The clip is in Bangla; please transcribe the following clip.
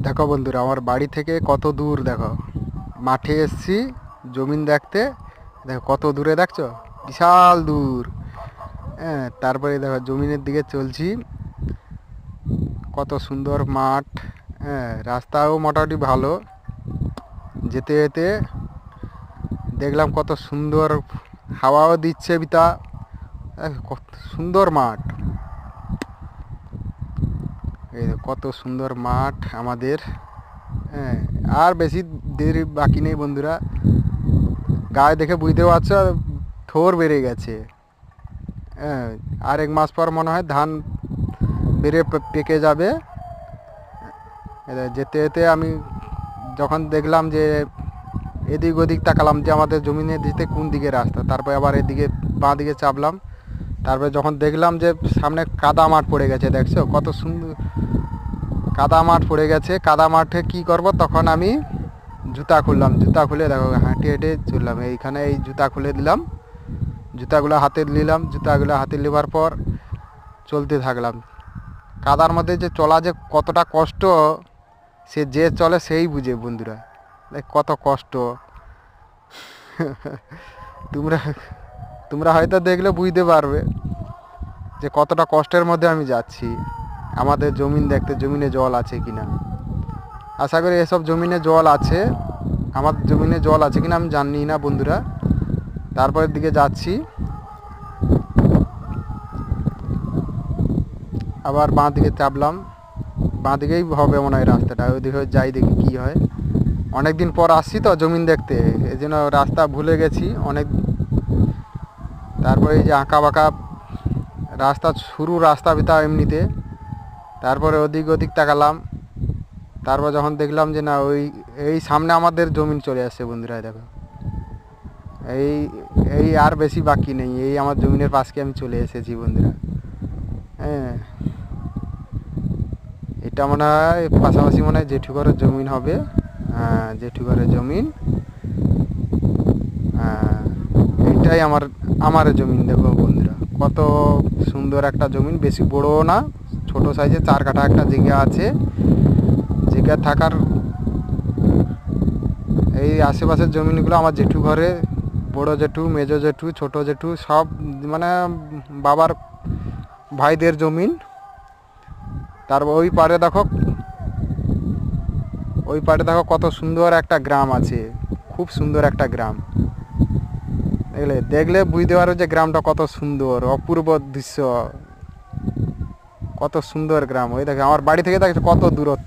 দেখো বন্ধুরা, আমার বাড়ি থেকে কত দূর দেখো। মাঠে এসছি জমিন দেখতে। দেখো কত দূরে, দেখছো? বিশাল দূর। হ্যাঁ, তারপরে দেখো জমিনের দিকে চলছি। কত সুন্দর মাঠ। হ্যাঁ, রাস্তাও মোটামুটি ভালো। যেতে যেতে দেখলাম কত সুন্দর হাওয়াও দিচ্ছে বিতা। কত সুন্দর মাঠ। এই দেখো কত সুন্দর মাঠ আমাদের। হ্যাঁ, আর বেশি দেরি বাকি নেই বন্ধুরা। গায়ে দেখে বুঝতে পারছো, থোর বেড়ে গেছে। হ্যাঁ, আর 1 মাস পর মনে হয় ধান বেড়ে পেকে যাবে। যেতে যেতে আমি যখন দেখলাম যে এদিক ওদিক তাকালাম যে আমাদের জমিনের দিতে কোন দিকে রাস্তা, তারপরে আবার এদিকে বাঁ দিকে চাপলাম। তারপরে যখন দেখলাম যে সামনে কাদা মাঠ পড়ে গেছে, দেখছো কত সুন্দর কাদা মাঠ পড়ে গেছে। কাদা মাঠে কি করব, তখন আমি জুতা খুললাম। জুতা খুলে দেখো হেঁটে হেঁটে চললাম। এইখানে এই জুতা খুলে দিলাম, জুতাগুলো হাতে নিলাম। জুতাগুলো হাতে নেবার পর চলতে থাকলাম। কাদার মধ্যে যে চলা যে কতটা কষ্ট, সে যে চলে সেই বুঝে বন্ধুরা। দেখ কত কষ্ট। তোমরা তোমরা হয়তো দেখলে বুঝতে পারবে যে কতটা কষ্টের মধ্যে আমি যাচ্ছি আমাদের জমিন দেখতে, জমিনে জল আছে কিনা। আশা করি এসব জমিনে জল আছে। আমার জমিনে জল আছে কিনা আমি জানি না বন্ধুরা। তারপরের দিকে যাচ্ছি, আবার বাঁ দিকে চাপলাম। বাঁ দিকেই হবে মনে হয় রাস্তাটা, ওইদিকে যাই দেখি কি হয়। অনেক দিন পর আসছি তো জমিন দেখতে, এই জন্য রাস্তা ভুলে গেছি অনেক। তারপরে এই যে আঁকা বাঁকা রাস্তা, শুরু রাস্তা ভিতর এমনিতে। তারপরে ওদিক ওদিক তাকালাম। তারপর যখন দেখলাম যে না, ওই এই সামনে আমাদের জমিন চলে আসছে বন্ধুরা। দেখো এই এই আর বেশি বাকি নেই, এই আমার জমিনের পাশকে আমি চলে এসেছি বন্ধুরা। হ্যাঁ, এটা মনে হয় পাশাপাশি মনে হয় জেঠু ঘরের জমিন হবে। হ্যাঁ, জেঠু ঘরের জমিন। হ্যাঁ, এইটাই আমার আমার জমিন। দেখো বন্ধুরা কত সুন্দর একটা জমিন, বেশি বড়ও না, ছোট সাইজে 4 কাঠা একটা জায়গা আছে। জায়গা থাকার এই আশেপাশের জমিনগুলো আমার জেঠু ঘরে, বড় জেঠু, মেজো জেঠু, ছোট জেঠু সব, মানে বাবার ভাইদের জমিন। তারপর ওই পারে দেখো কত সুন্দর একটা গ্রাম আছে। খুব সুন্দর একটা গ্রাম। দেখলে দেখলে বুঝতে পারো যে গ্রামটা কত সুন্দর, অপূর্ব দৃশ্য। কত সুন্দর গ্রাম। ওই দেখে আমার বাড়ি থেকে দেখছো কত দূরত্ব।